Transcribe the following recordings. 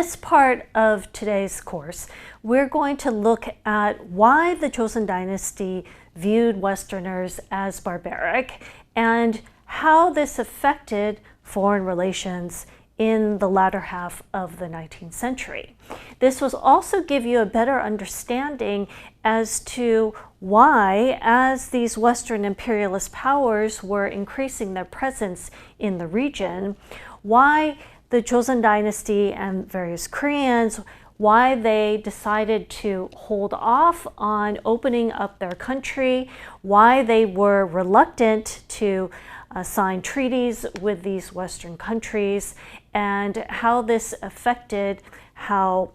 this part of today's course, we're going to look at why the Joseon Dynasty viewed Westerners as barbaric and how this affected foreign relations in the latter half of the 19th century. This will also give you a better understanding as to why, as these Western imperialist powers were increasing their presence in the region, why the Joseon Dynasty and various Koreans, why they decided to hold off on opening up their country, why they were reluctant to sign treaties with these Western countries, and how this affected how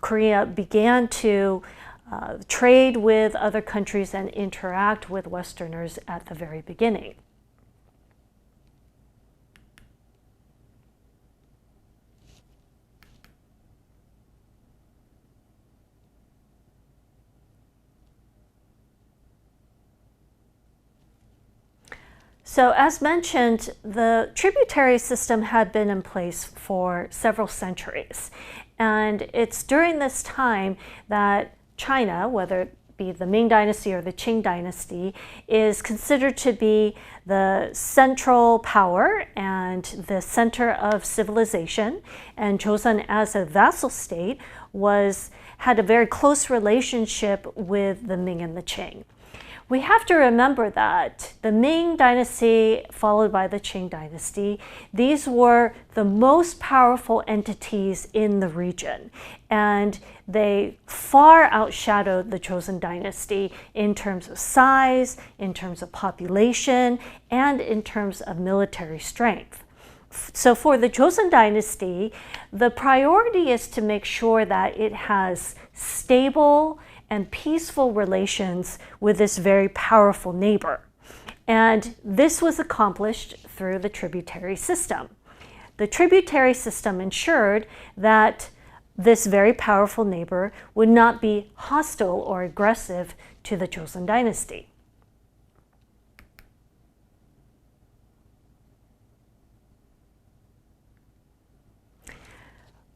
Korea began to trade with other countries and interact with Westerners at the very beginning. So as mentioned, the tributary system had been in place for several centuries. And it's during this time that China, whether it be the Ming Dynasty or the Qing Dynasty, is considered to be the central power and the center of civilization. And Joseon, as a vassal state, had a very close relationship with the Ming and the Qing. We have to remember that the Ming Dynasty, followed by the Qing Dynasty, these were the most powerful entities in the region, and they far outshadowed the Joseon Dynasty in terms of size, in terms of population, and in terms of military strength. So for the Joseon Dynasty, the priority is to make sure that it has stable and peaceful relations with this very powerful neighbor. And this was accomplished through the tributary system. The tributary system ensured that this very powerful neighbor would not be hostile or aggressive to the Joseon Dynasty.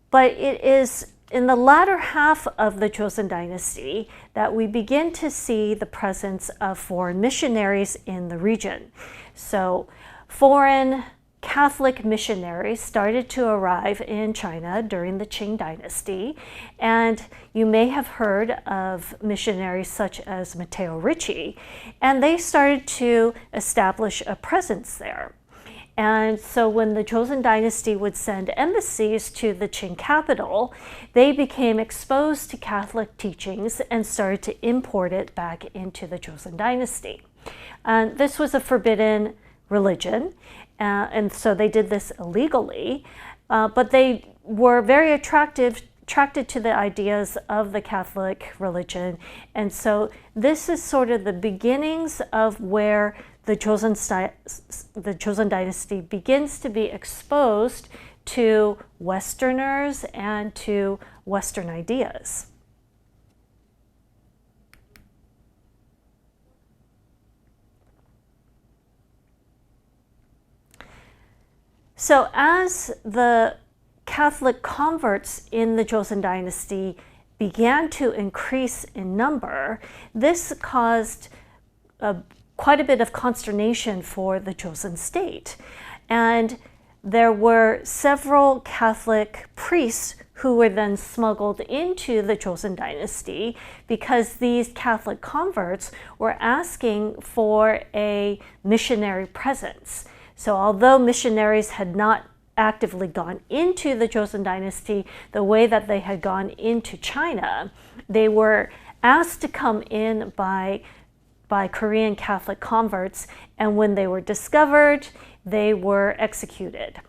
But it is in the latter half of the Joseon Dynasty that we begin to see the presence of foreign missionaries in the region. So foreign Catholic missionaries started to arrive in China during the Qing Dynasty, and you may have heard of missionaries such as Matteo Ricci, and they started to establish a presence there. And so when the Joseon Dynasty would send embassies to the Qing capital, they became exposed to Catholic teachings and started to import it back into the Joseon Dynasty. And this was a forbidden religion, and so they did this illegally, but they were very attracted to the ideas of the Catholic religion. And so this is sort of the beginnings of where the Joseon Dynasty begins to be exposed to Westerners and to Western ideas. So as the Catholic converts in the Joseon Dynasty began to increase in number, this caused quite a bit of consternation for the Joseon state. And there were several Catholic priests who were then smuggled into the Joseon Dynasty because these Catholic converts were asking for a missionary presence. So although missionaries had not actively gone into the Joseon Dynasty the way that they had gone into China, they were asked to come in by Korean Catholic converts, and when they were discovered, they were executed.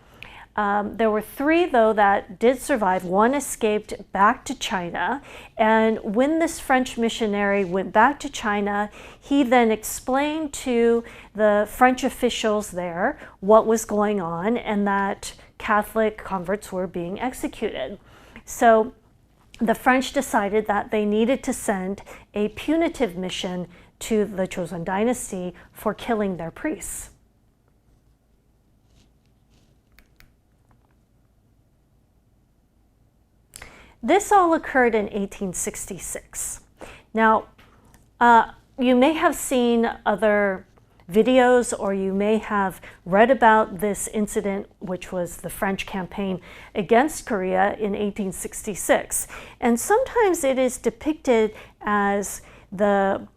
There were three, though, that did survive. One escaped back to China, and when this French missionary went back to China, he then explained to the French officials there what was going on and that Catholic converts were being executed. So the French decided that they needed to send a punitive mission to the Joseon Dynasty for killing their priests. This all occurred in 1866. Now, you may have seen other videos, or you may have read about this incident, which was the French campaign against Korea in 1866. And sometimes it is depicted as the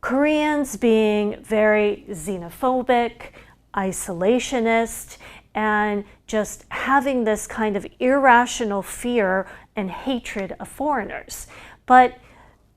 Koreans being very xenophobic, isolationist, and just having this kind of irrational fear and hatred of foreigners. But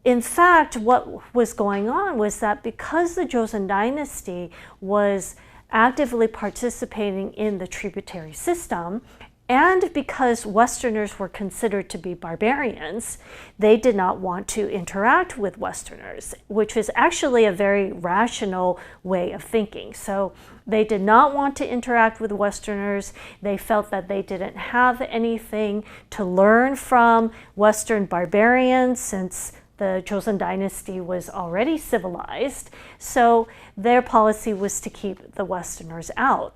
in fact, what was going on was that because the Joseon dynasty was actively participating in the tributary system, and because Westerners were considered to be barbarians, they did not want to interact with Westerners, which is actually a very rational way of thinking. So they did not want to interact with Westerners. They felt that they didn't have anything to learn from Western barbarians, since the Joseon dynasty was already civilized. So their policy was to keep the Westerners out.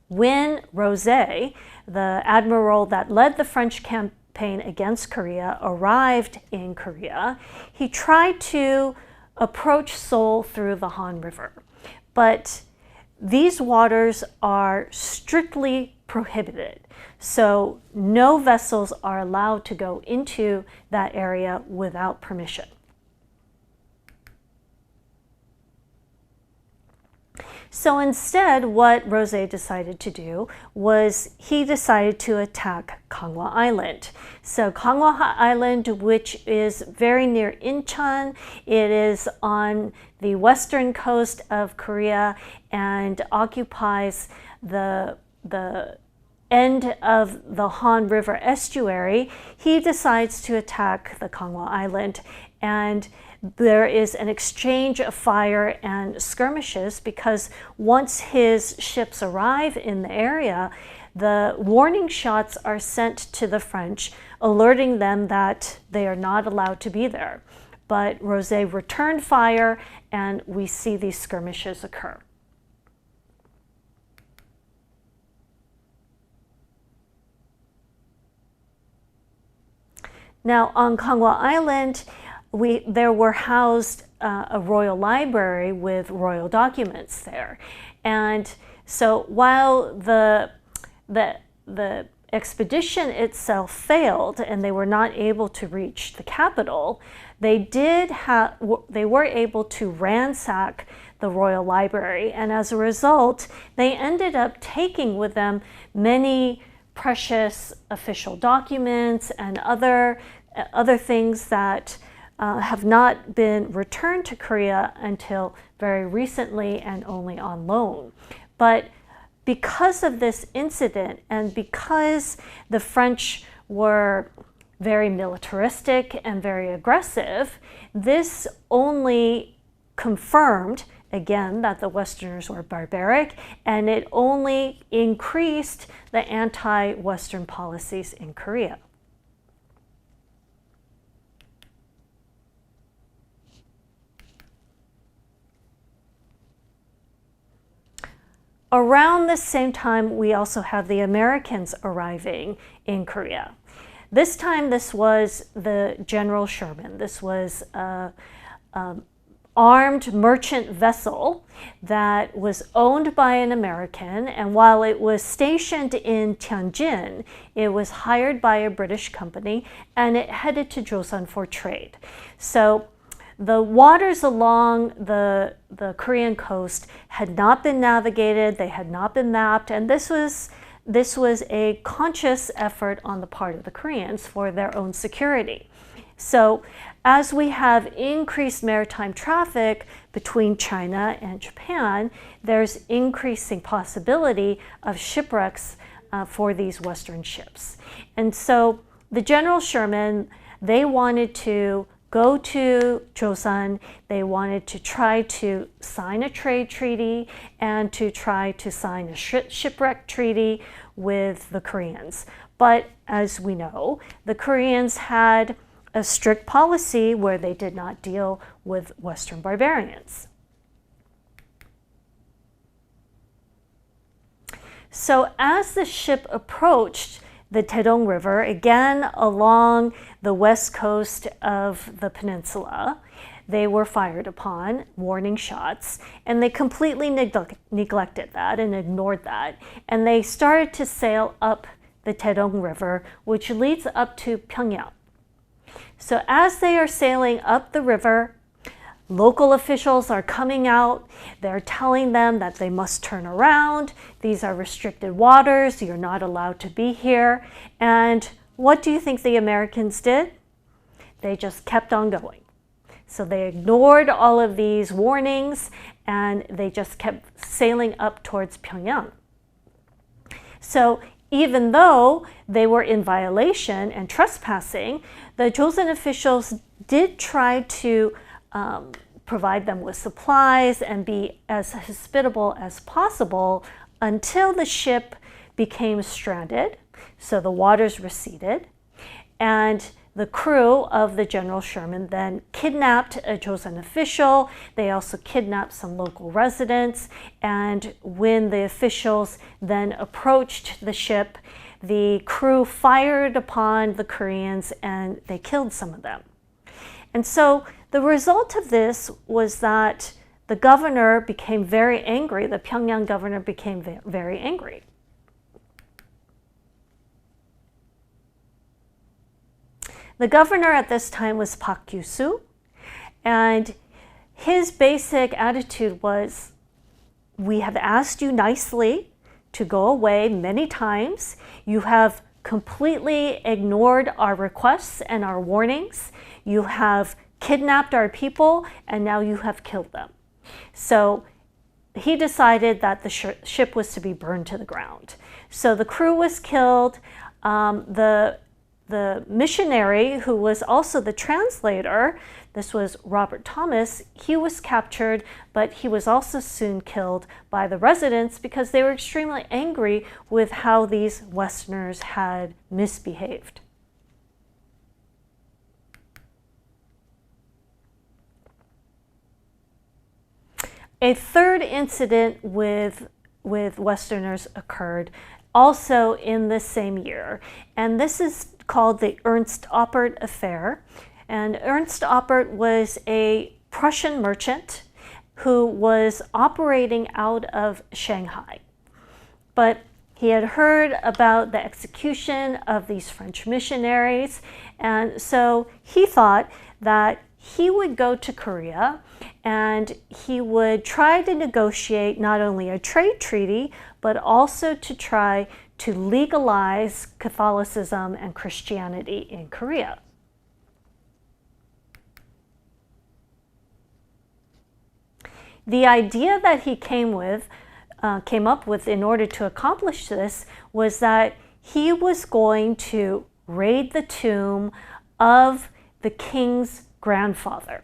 When Rosey, the admiral that led the French campaign against Korea, arrived in Korea, he tried to approach Seoul through the Han River. But these waters are strictly prohibited. So no vessels are allowed to go into that area without permission. So instead, what Rosey decided to do was he decided to attack Ganghwa Island. So Ganghwa Island, which is very near Incheon, it is on the western coast of Korea and occupies the end of the Han River estuary. He decides to attack the Ganghwa Island, and there is an exchange of fire and skirmishes, because once his ships arrive in the area, the warning shots are sent to the French, alerting them that they are not allowed to be there. But Rosey returned fire, and we see these skirmishes occur. Now, on Ganghwa Island, there were housed a royal library with royal documents there. And so while the expedition itself failed and they were not able to reach the capital, they were able to ransack the royal library, and as a result, they ended up taking with them many precious official documents and other things that have not been returned to Korea until very recently and only on loan. But because of this incident, and because the French were very militaristic and very aggressive, this only confirmed again that the Westerners were barbaric, and it only increased the anti-Western policies in Korea. Around the same time, we also have the Americans arriving in Korea. This time, this was the General Sherman. This was an armed merchant vessel that was owned by an American, and while it was stationed in Tianjin, it was hired by a British company, and it headed to Joseon for trade. So the waters along the Korean coast had not been navigated, they had not been mapped, and this was a conscious effort on the part of the Koreans for their own security. So as we have increased maritime traffic between China and Japan, there's increasing possibility of shipwrecks for these Western ships. And so the General Sherman, they wanted to go to Joseon. They wanted to try to sign a trade treaty and to try to sign a shipwreck treaty with the Koreans. But as we know, the Koreans had a strict policy where they did not deal with Western barbarians. So as the ship approached the Taedong River, again along the west coast of the peninsula. They were fired upon, warning shots, and they completely neglected that and ignored that. And they started to sail up the Taedong River, which leads up to Pyongyang. So as they are sailing up the river, local officials are coming out. They're telling them that they must turn around. These are restricted waters. You're not allowed to be here. And what do you think the Americans did? They just kept on going. So they ignored all of these warnings and they just kept sailing up towards Pyongyang. So even though they were in violation and trespassing, the Joseon officials did try to provide them with supplies and be as hospitable as possible until the ship became stranded, so the waters receded, and the crew of the General Sherman then kidnapped a Joseon official. They also kidnapped some local residents, and when the officials then approached the ship, the crew fired upon the Koreans and they killed some of them. And so the result of this was that the governor became very angry. The Pyongyang governor became very angry. The governor at this time was Park Kyu-soo, and his basic attitude was, we have asked you nicely to go away many times. You have completely ignored our requests and our warnings. You have kidnapped our people, and now you have killed them. So he decided that the ship was to be burned to the ground. So the crew was killed. The missionary, who was also the translator, this was Robert Thomas, he was captured, but he was also soon killed by the residents because they were extremely angry with how these Westerners had misbehaved. A third incident with Westerners occurred also in the same year, and this is called the Ernst Oppert affair. And Ernst Oppert was a Prussian merchant who was operating out of Shanghai. But he had heard about the execution of these French missionaries, and so he thought that he would go to Korea and he would try to negotiate not only a trade treaty, but also to try to legalize Catholicism and Christianity in Korea. The idea that he came up with in order to accomplish this was that he was going to raid the tomb of the king's grandfather,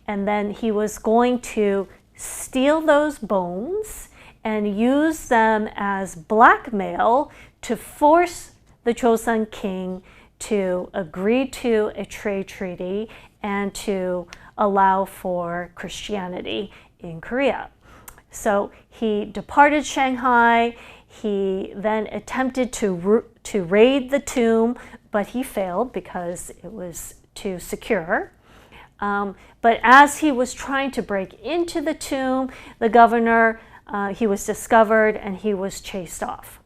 and then he was going to steal those bones and use them as blackmail to force the Joseon king to agree to a trade treaty and to allow for Christianity in Korea. So he departed Shanghai. He then attempted to raid the tomb, but he failed because it was too secure. But as he was trying to break into the tomb, the governor, he was discovered and he was chased off.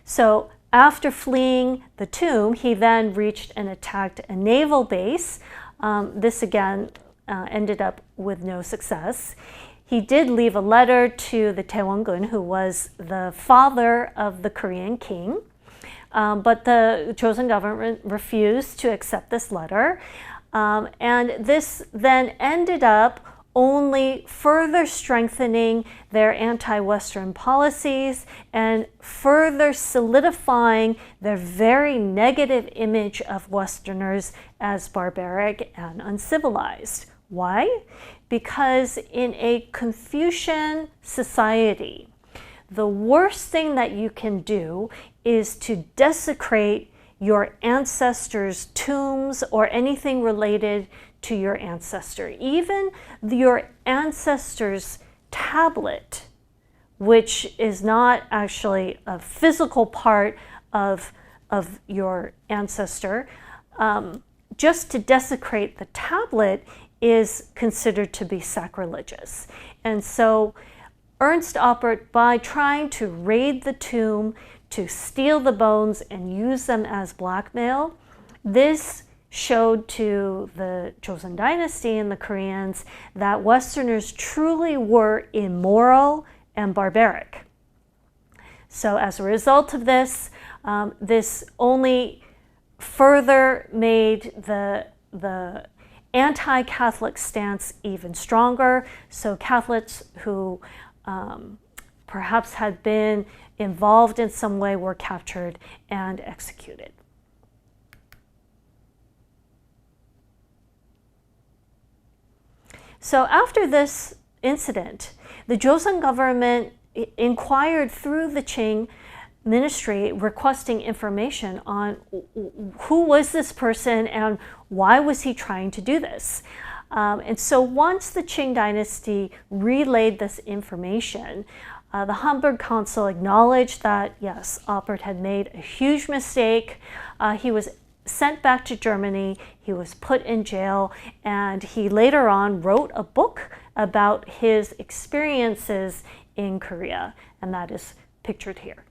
So after fleeing the tomb, he then reached and attacked a naval base. This again ended up with no success. He did leave a letter to the Taewon-gun, who was the father of the Korean king. But the Joseon government refused to accept this letter. And this then ended up only further strengthening their anti-Western policies and further solidifying their very negative image of Westerners as barbaric and uncivilized. Why? Because in a Confucian society, the worst thing that you can do is to desecrate your ancestors' tombs or anything related to your ancestor. Even your ancestor's tablet which is not actually a physical part of your ancestor, just to desecrate the tablet is considered to be sacrilegious. And so Ernst Oppert, by trying to raid the tomb, to steal the bones and use them as blackmail, this showed to the Joseon dynasty and the Koreans that Westerners truly were immoral and barbaric. So as a result of this, this only further made the anti-Catholic stance even stronger. So Catholics who perhaps had been involved in some way were captured and executed. So after this incident, the Joseon government inquired through the Qing ministry requesting information on who was this person and why was he trying to do this. And so once the Qing dynasty relayed this information, the Hamburg consul acknowledged that, yes, Oppert had made a huge mistake. He was sent back to Germany, he was put in jail, and he later on wrote a book about his experiences in Korea, and that is pictured here.